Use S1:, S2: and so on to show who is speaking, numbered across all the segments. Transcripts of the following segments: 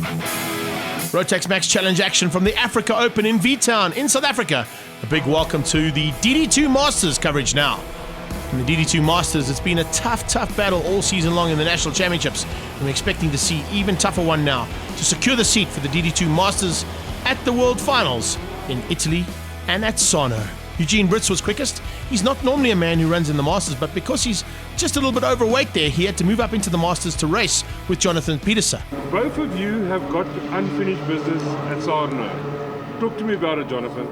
S1: Rotax Max Challenge action from the Africa Open in V-Town in South Africa. A big welcome to the DD2 Masters coverage now. In the DD2 Masters, it's been a tough battle all season long in the National Championships. And we're expecting to see even tougher one now to secure the seat for the DD2 Masters at the World Finals in Italy and at Sarno. Eugene Brits was quickest. He's not normally a man who runs in the Masters, but because he's just a little bit overweight there, he had to move up into the Masters to race with Jonathan Petersen.
S2: Both of you have got unfinished business at Sarno. Talk to me about it, Jonathan.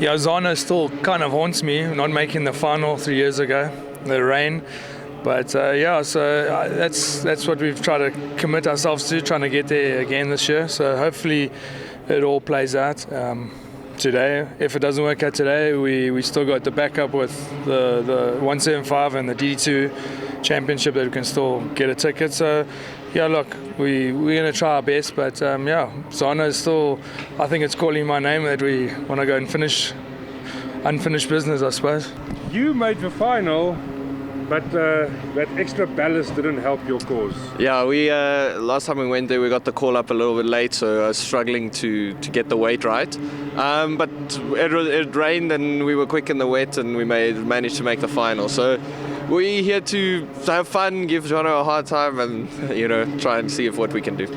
S3: Yeah, Sarno still kind of haunts me, not making the final 3 years ago, the rain. But that's what we've tried to commit ourselves to, trying to get there again this year. So hopefully it all plays out. Today, if it doesn't work out today, we still got the backup with the 175 and the DD2 championship that we can still get a ticket. So yeah, look, we're going to try our best, but Sarno is still, I think it's calling my name that we want to go and finish unfinished business, I suppose.
S2: You made the final, but that extra ballast didn't help your cause.
S4: Yeah, we last time we went there, we got the call up a little bit late, so I was struggling to get the weight right. But it rained and we were quick in the wet, and we managed to make the final. So we're here to have fun, give Jono a hard time, and try and see what we can do.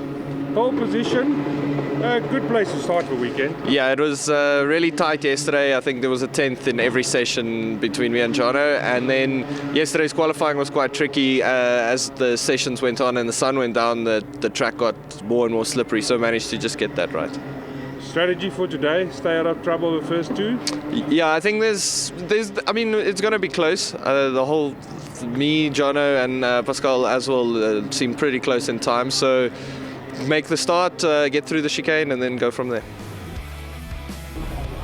S2: Pole position. Good place to start the weekend.
S4: Yeah, it was really tight yesterday. I think there was a 10th in every session between me and Jono. And then yesterday's qualifying was quite tricky. As the sessions went on and the sun went down, the track got more and more slippery, so I managed to just get that right.
S2: Strategy for today, stay out of trouble the first two?
S4: Yeah, I think it's going to be close. The whole, me, Jono and Pascal as well seem pretty close in time. So make the start, get through the chicane, and then go from there.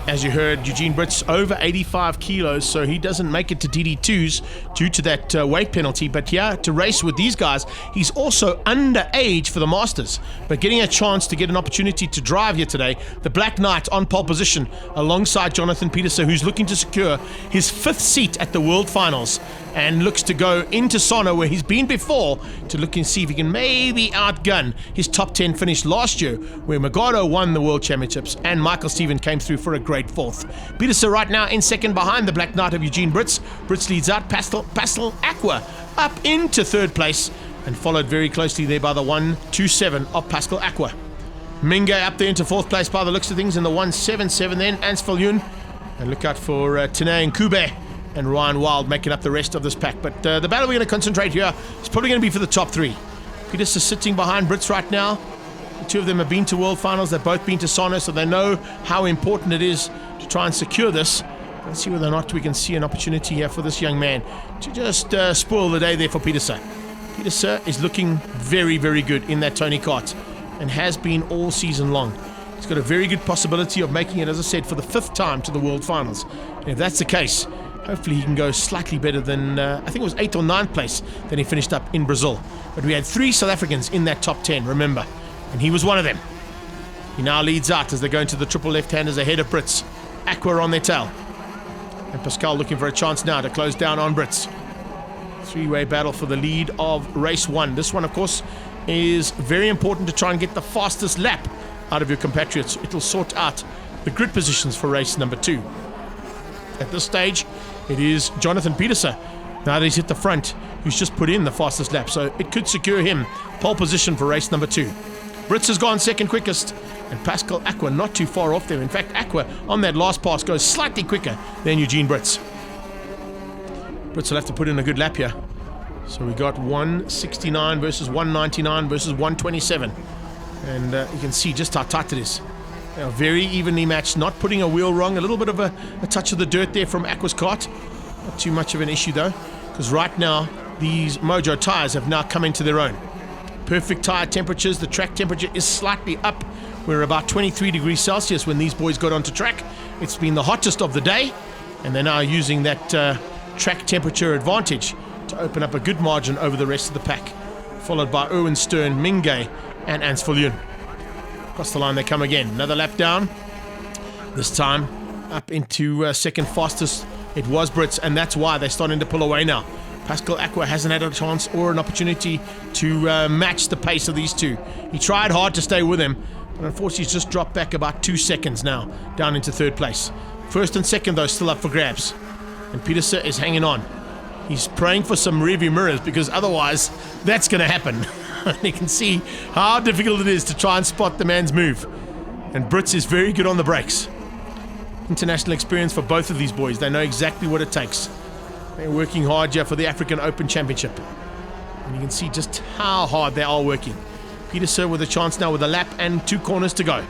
S1: As you heard, Eugene Brits over 85 kilos, so he doesn't make it to DD2s due to that weight penalty. But yeah, to race with these guys, he's also underage for the Masters. But getting a chance to get an opportunity to drive here today, the Black Knight on pole position alongside Jonathan Petersen, who's looking to secure his 5th seat at the World Finals and looks to go into Sarno, where he's been before, to look and see if he can maybe outgun his top 10 finish last year, where Magado won the World Championships and Michael Stephen came through for a great 4th. Petersen right now in second behind the Black Knight of Eugene Brits. Brits leads out, Pastel Aqua up into 3rd place and followed very closely there by the 127 of Pascal Aqua. Minge up there into 4th place by the looks of things in the 177 then, Ans Viljoen. And look out for Tenay and Kube and Ryan Wild making up the rest of this pack. But the battle we're going to concentrate here is probably going to be for the top 3. Petersen sitting behind Brits right now. The two of them have been to World Finals. They've both been to Sarno, so they know how important it is to try and secure this. Let's see whether or not we can see an opportunity here for this young man to just spoil the day there for Petersen. Petersen is looking very good in that Tony Kart and has been all season long. He's got a very good possibility of making it, as I said, for the 5th time to the World Finals. And if that's the case, hopefully he can go slightly better than, I think it was 8th or 9th place than he finished up in Brazil. But we had 3 South Africans in that top 10, remember, and he was one of them. He now leads out as they go into the triple left-handers ahead of Brits. Aqua on their tail. And Pascal looking for a chance now to close down on Brits. 3-way battle for the lead of race 1. This one, of course, is very important to try and get the fastest lap out of your compatriots. It'll sort out the grid positions for race number 2. At this stage, it is Jonathan Petersen, now that he's hit the front, who's just put in the fastest lap, so it could secure him pole position for race number 2. Brits has gone second quickest, and Pascal Aqua not too far off them. In fact, Aqua on that last pass goes slightly quicker than Eugene Brits. Brits will have to put in a good lap here. So we got 169 versus 199 versus 127. And you can see just how tight it is. They are very evenly matched, not putting a wheel wrong. A little bit of a touch of the dirt there from Aqua's kart. Not too much of an issue though, because right now these Mojo tyres have now come into their own. Perfect tyre temperatures. The track temperature is slightly up. We're about 23 degrees Celsius when these boys got onto track. It's been the hottest of the day, and they're now using that track temperature advantage to open up a good margin over the rest of the pack. Followed by Erwin Stern, Minge, and Ans Viljoen. Across the line they come again. Another lap down. This time up into second fastest. It was Brits, and that's why they're starting to pull away now. Pascal Aqua hasn't had a chance or an opportunity to match the pace of these two. He tried hard to stay with him, but unfortunately he's just dropped back about 2 seconds now, down into third place. First and second, though, still up for grabs. And Peterson is hanging on. He's praying for some rearview mirrors, because otherwise that's going to happen. You can see how difficult it is to try and spot the man's move. And Brits is very good on the brakes. International experience for both of these boys. They know exactly what it takes. They're working hard here for the African Open Championship. And you can see just how hard they are working. Peterson with a chance now with a lap and 2 corners to go.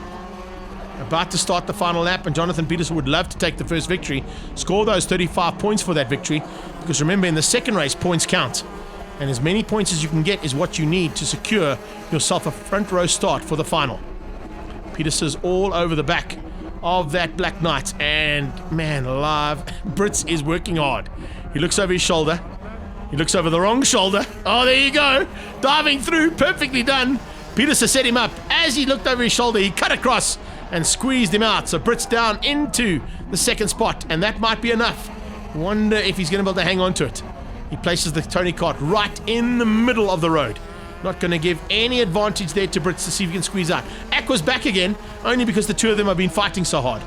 S1: About to start the final lap, and Jonathan Peterson would love to take the first victory, score those 35 points for that victory, because remember, in the second race, points count. And as many points as you can get is what you need to secure yourself a front row start for the final. Peterson's all over the back of that Black Knight, and man alive, Brits is working hard. He looks over his shoulder. He looks over the wrong shoulder. Oh, there you go. Diving through, perfectly done. Peterson set him up. As he looked over his shoulder, he cut across and squeezed him out. So Brits down into the second spot, and that might be enough. Wonder if he's going to be able to hang on to it. He places the Tony Kart right in the middle of the road. Not going to give any advantage there to Brits to see if he can squeeze out. Aqua's back again, only because the two of them have been fighting so hard.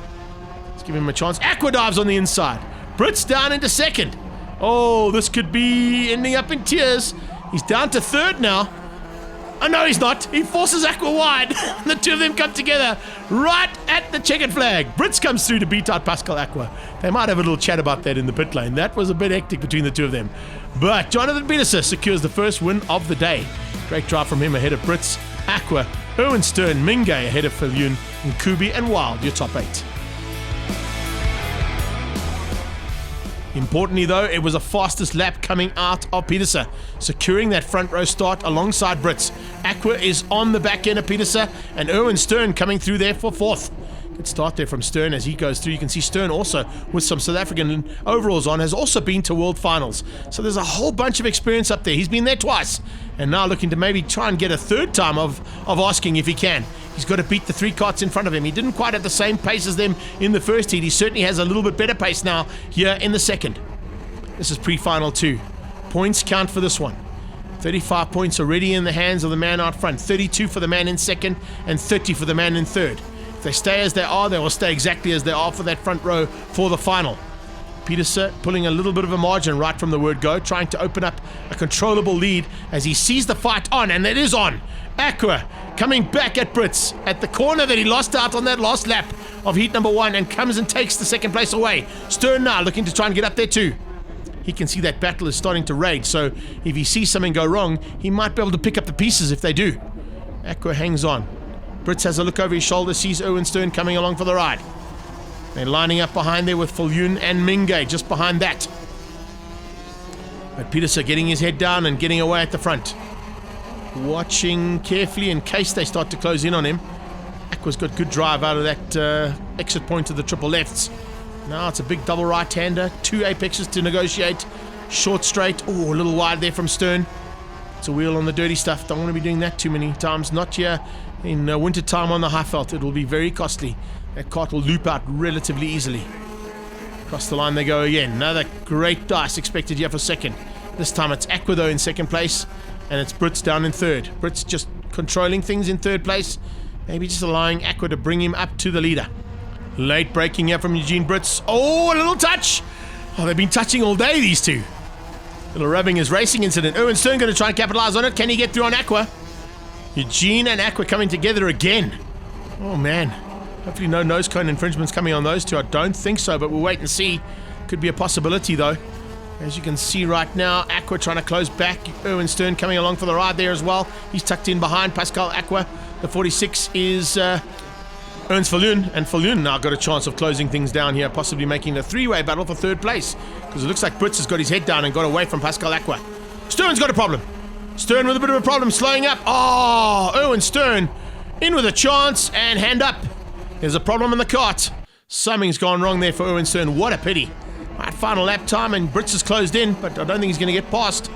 S1: Let's give him a chance. Aqua dives on the inside. Brits down into second. Oh, this could be ending up in tears. He's down to third now. Oh, no, he's not. He forces Aqua wide. The two of them come together right at the checkered flag. Brits comes through to beat out Pascal Aqua. They might have a little chat about that in the pit lane. That was a bit hectic between the two of them. But Jonathan Peterson secures the first win of the day. Great drive from him ahead of Brits, Aqua, Erwin Stern, Mingay ahead of Viljoen, and Kubi and Wild, your top 8. Importantly, though, it was a fastest lap coming out of Peterson, securing that front row start alongside Brits. Aqua is on the back end of Peterson, and Erwin Stern coming through there for fourth. Good start there from Stern as he goes through. You can see Stern also, with some South African overalls on, has also been to World Finals. So there's a whole bunch of experience up there. He's been there twice, and now looking to maybe try and get a third time of asking if he can. He's got to beat the 3 carts in front of him. He didn't quite have the same pace as them in the first heat. He certainly has a little bit better pace now here in the second. This is pre-final 2. Points count for this one. 35 points already in the hands of the man out front. 32 for the man in second and 30 for the man in third. If they stay as they are, they will stay exactly as they are for that front row for the final. Peterson pulling a little bit of a margin right from the word go, trying to open up a controllable lead as he sees the fight on, and it is on. Aqua coming back at Brits at the corner that he lost out on that last lap of heat number 1, and comes and takes the second place away. Stern now looking to try and get up there too. He can see that battle is starting to rage, so if he sees something go wrong, he might be able to pick up the pieces if they do. Aqua hangs on. Brits has a look over his shoulder, sees Erwin Stern coming along for the ride. They're lining up behind there with Viljoen and Mingay just behind that. But Peterson getting his head down and getting away at the front. Watching carefully in case they start to close in on him. Aqua's got good drive out of that exit point of the triple lefts. Now it's a big double right-hander, 2 apexes to negotiate. Short straight, oh, a little wide there from Stern. It's a wheel on the dirty stuff. Don't want to be doing that too many times. Not here in winter time on the Highveld. It will be very costly. That cart will loop out relatively easily. Across the line they go again. Another great dice expected here for second. This time it's Aqua though in second place, and it's Brits down in third. Brits just controlling things in third place. Maybe just allowing Aqua to bring him up to the leader. Late braking here from Eugene Brits. Oh, a little touch. Oh, they've been touching all day, these two. Little rubbing his racing incident. Erwin Stern going to try and capitalize on it. Can he get through on Aqua? Eugene and Aqua coming together again. Oh, man. Hopefully no nose cone infringements coming on those two. I don't think so, but we'll wait and see. Could be a possibility, though. As you can see right now, Aqua trying to close back. Erwin Stern coming along for the ride there as well. He's tucked in behind Pascal Aqua. The 46 is Ernst Viljoen, and Viljoen now got a chance of closing things down here, possibly making a 3-way battle for third place, because it looks like Brits has got his head down and got away from Pascal Aqua. Stern's got a problem. Stern with a bit of a problem, slowing up. Oh, Erwin Stern in with a chance, and hand up. There's a problem in the cart. Something's gone wrong there for Erwin Stern. What a pity. Right, final lap time, and Brits has closed in, but I don't think he's going to get past.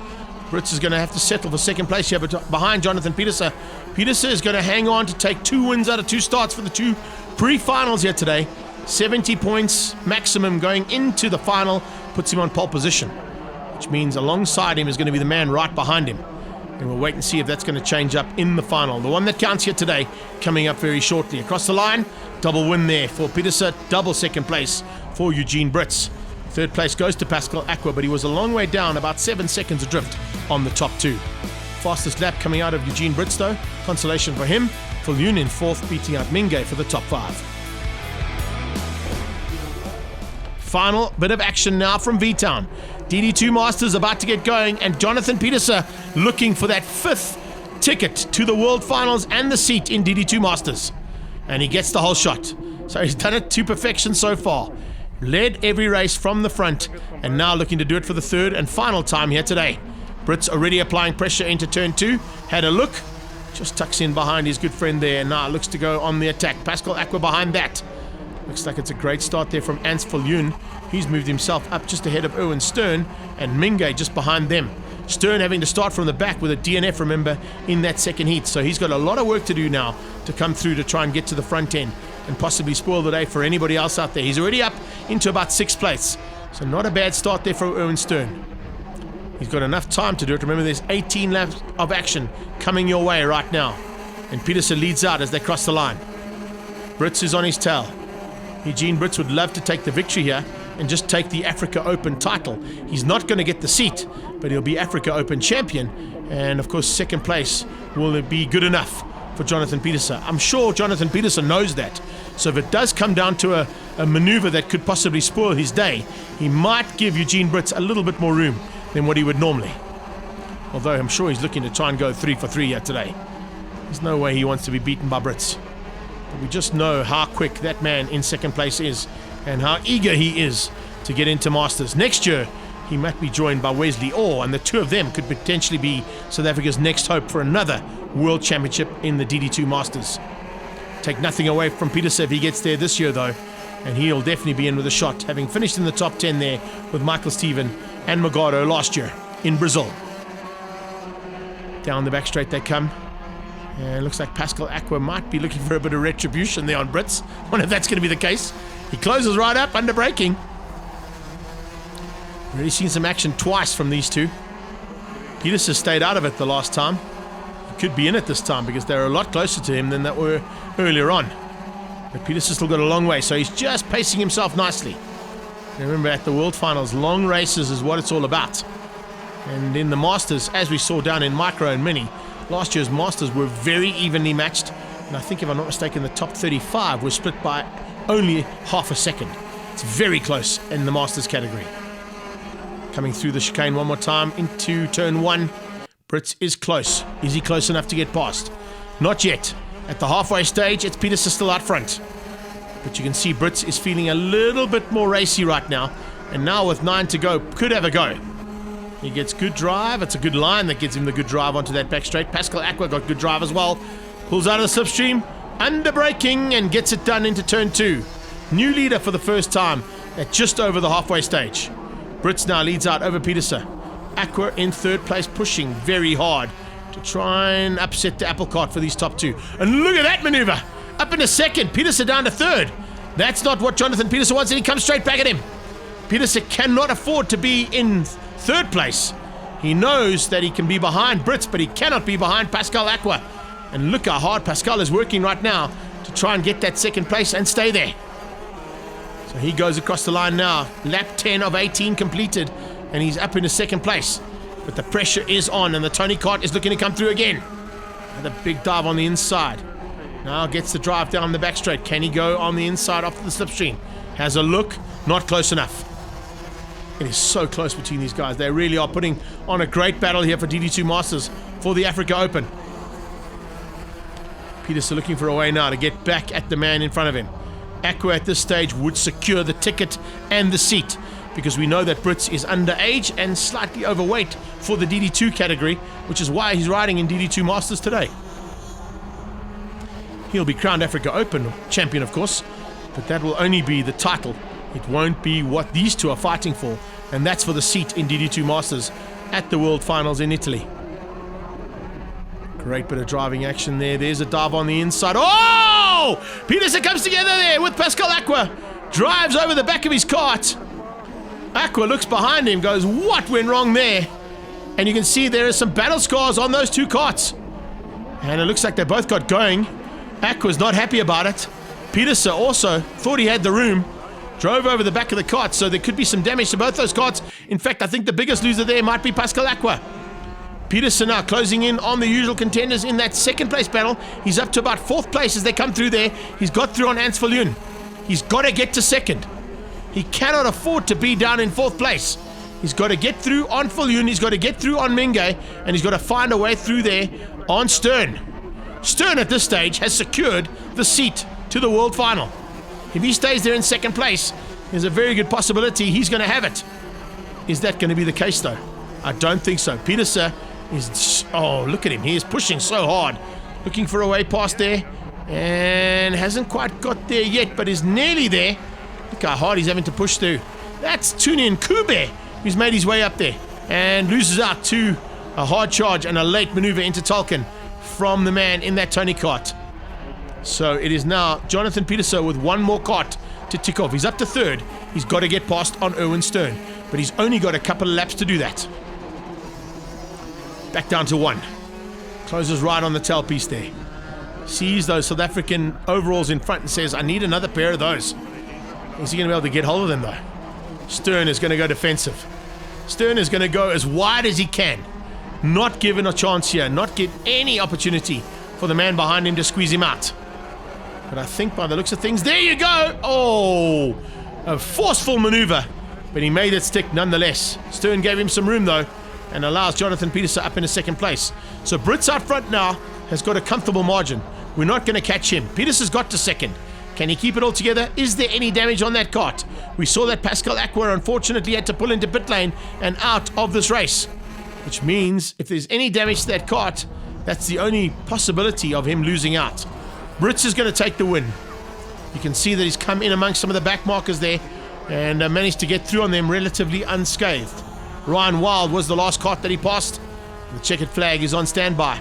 S1: Brits is going to have to settle for second place here, but behind Jonathan Peterson. Peterson is going to hang on to take 2 wins out of 2 starts for the 2 pre-finals here today. 70 points maximum going into the final puts him on pole position, which which means alongside him is going to be the man right behind him. And we'll wait and see if that's going to change up in the final. The one that counts here today coming up very shortly. Across the line, double win there for Pieterse, double second place for Eugene Brits. Third place goes to Pascal Aqua, but he was a long way down, about 7 seconds adrift on the top two. Fastest lap coming out of Eugene Brits though, consolation for him. Viljoen in fourth, beating out Minge for the top five. Final bit of action now from V-Town. DD2 Masters about to get going, and Jonathan Pieterse looking for that fifth ticket to the World Finals and the seat in DD2 Masters. And he gets the whole shot. So he's done it to perfection so far. Led every race from the front, and now looking to do it for the third and final time here today. Brits already applying pressure into turn two. Had a look. Just tucks in behind his good friend there, and now looks to go on the attack. Pascal Aqua behind that. Looks like it's a great start there from Ants Viljoen. He's moved himself up just ahead of Erwin Stern, and Minge just behind them. Stern having to start from the back with a DNF, remember, in that second heat. So he's got a lot of work to do now to come through to try and get to the front end and possibly spoil the day for anybody else out there. He's already up into about 6th place. So not a bad start there for Erwin Stern. He's got enough time to do it. Remember, there's 18 laps of action coming your way right now. And Pieterse leads out as they cross the line. Brits is on his tail. Eugene Brits would love to take the victory here and just take the Africa Open title. He's not going to get the seat, but he'll be Africa Open champion. And of course, second place will be good enough for Jonathan Pieterse. I'm sure Jonathan Pieterse knows that. So if it does come down to a maneuver that could possibly spoil his day, he might give Eugene Brits a little bit more room than what he would normally. Although I'm sure he's looking to try and go 3 for 3 here today. There's no way he wants to be beaten by Brits. But we just know how quick that man in second place is and how eager he is to get into Masters. Next year, he might be joined by Wesley Orr, and the two of them could potentially be South Africa's next hope for another World Championship in the DD2 Masters. Take nothing away from Pieterse if he gets there this year, though, and he'll definitely be in with a shot, having finished in the top 10 there with Michael Steven and Magado last year in Brazil. Down the back straight they come. And it looks like Pascal Aqua might be looking for a bit of retribution there on Brits. I wonder if that's going to be the case. He closes right up under braking. Already seen some action twice from these two. Pieterse stayed out of it the last time. He could be in it this time because they're a lot closer to him than they were earlier on. But Pieterse still got a long way, so he's just pacing himself nicely. Remember, at the World Finals, long races is what it's all about. And in the Masters, as we saw down in Micro and Mini, last year's Masters were very evenly matched. And I think, if I'm not mistaken, the top 35 were split by only half a second. It's very close in the Masters category. Coming through the chicane one more time into turn one. Brits is close. Is he close enough to get past? Not yet. At the halfway stage, it's Pieterse still out front. But you can see Brits is feeling a little bit more racy right now. And now with 9 to go, could have a go. He gets good drive. It's a good line that gets him the good drive onto that back straight. Pascal Aqua got good drive as well. Pulls out of the slipstream, under braking, and gets it done into turn 2. New leader for the first time at just over the halfway stage. Brits now leads out over Pieterse. Aqua in third place, pushing very hard to try and upset the apple cart for these top two. And look at that maneuver! Up into second, Pieterse down to third. That's not what Jonathan Pieterse wants, and he comes straight back at him. Pieterse cannot afford to be in third place. He knows that he can be behind Brits, but he cannot be behind Pascal Aqua. And look how hard Pascal is working right now to try and get that second place and stay there. So he goes across the line now. Lap 10 of 18 completed, and he's up into second place. But the pressure is on, and the Tony Kart is looking to come through again. Another big dive on the inside. Now gets the drive down the back straight. Can he go on the inside off the slipstream? Has a look. Not close enough. It is so close between these guys. They really are putting on a great battle here for DD2 Masters for the Africa Open. Pieterse looking for a way now to get back at the man in front of him. Aqua at this stage would secure the ticket and the seat, because we know that Brits is underage and slightly overweight for the DD2 category, which is why he's riding in DD2 Masters today. He'll be crowned Africa Open champion, of course, but that will only be the title. It won't be what these two are fighting for, and that's for the seat in DD2 Masters at the World Finals in Italy. Great bit of driving action there. There's a dive on the inside. Oh! Pieterse comes together there with Pascal Aqua. Drives over the back of his kart. Aqua looks behind him, goes, what went wrong there? And you can see there are some battle scars on those two carts. And it looks like they both got going. Aqua's not happy about it. Peterson also thought he had the room, drove over the back of the cart, so there could be some damage to both those carts. In fact, I think the biggest loser there might be Pascal Aqua. Peterson now closing in on the usual contenders in that second place battle. He's up to about 4th place as they come through there. He's got through on Ans Viljoen. He's got to get to 2nd. He cannot afford to be down in 4th place. He's got to get through on Viljoen, he's got to get through on Minge, and he's got to find a way through there on Stern. Stern at this stage has secured the seat to the World Final. If he stays there in 2nd place, there's a very good possibility he's going to have it. Is that going to be the case though? I don't think so. Peterson is, oh, look at him. He is pushing so hard. Looking for a way past there. And hasn't quite got there yet, but is nearly there. Look how hard he's having to push through. That's Tunin Kube, who's made his way up there. And loses out to a hard charge and a late maneuver into Tolkien from the man in that Tony cart. So it is now Jonathan Peterson with one more cart to tick off. He's up to 3rd. He's got to get past on Erwin Stern. But he's only got a couple of laps to do that. Back down to 1. Closes right on the tailpiece there. Sees those South African overalls in front and says, I need another pair of those. Is he going to be able to get hold of them though? Stern is going to go defensive. Stern is going to go as wide as he can. Not given a chance here. Not get any opportunity for the man behind him to squeeze him out. But I think by the looks of things, there you go! Oh! A forceful maneuver. But he made it stick nonetheless. Stern gave him some room though, and allows Jonathan Peterson up into 2nd place. So Brits out front now has got a comfortable margin. We're not going to catch him. Peterson's got to 2nd. Can he keep it all together? Is there any damage on that cart? We saw that Pascal Aqua unfortunately had to pull into pit lane and out of this race. Which means if there's any damage to that cart, that's the only possibility of him losing out. Brits is going to take the win. You can see that he's come in amongst some of the back markers there and managed to get through on them relatively unscathed. Ryan Wild was the last cart that he passed. The checkered flag is on standby.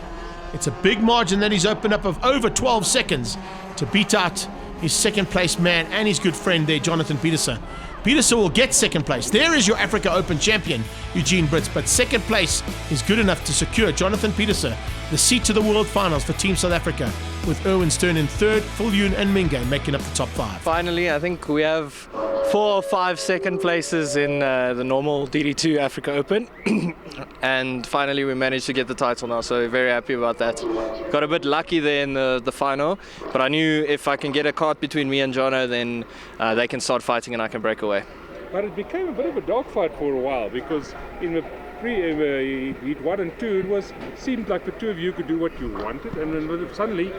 S1: It's a big margin that he's opened up of over 12 seconds to beat out his 2nd place man and his good friend there, Jonathan Peterson. Peterson will get 2nd place. There is your Africa Open champion, Eugene Brits, but 2nd place is good enough to secure Jonathan Peterson the seat to the World Finals for Team South Africa, with Erwin Stern in 3rd, Viljoen and Minge making up the top 5.
S5: Finally, I think we have 4 or 5 2nd places in the normal DD2 Africa Open.
S4: And finally we managed to get the title now, so very happy about that. Got a bit lucky there in the final, but I knew if I can get a cart between me and Jono, then they can start fighting and I can break away.
S2: But it became a bit of a dogfight for a while, because in the heat 1 and 2 seemed like the two of you could do what you wanted, and then suddenly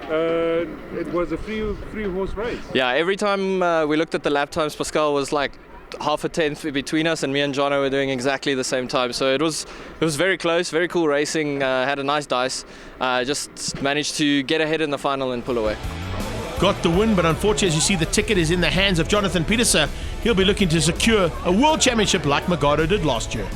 S2: it was a free horse race.
S4: Yeah, every time we looked at the lap times, Pascal was like half a tenth between us, and me and Jono were doing exactly the same time. So it was very close, very cool racing. Had a nice dice. Just managed to get ahead in the final and pull away.
S1: Got the win, but unfortunately, as you see, the ticket is in the hands of Jonathan Peterson. He'll be looking to secure a world championship like Magado did last year.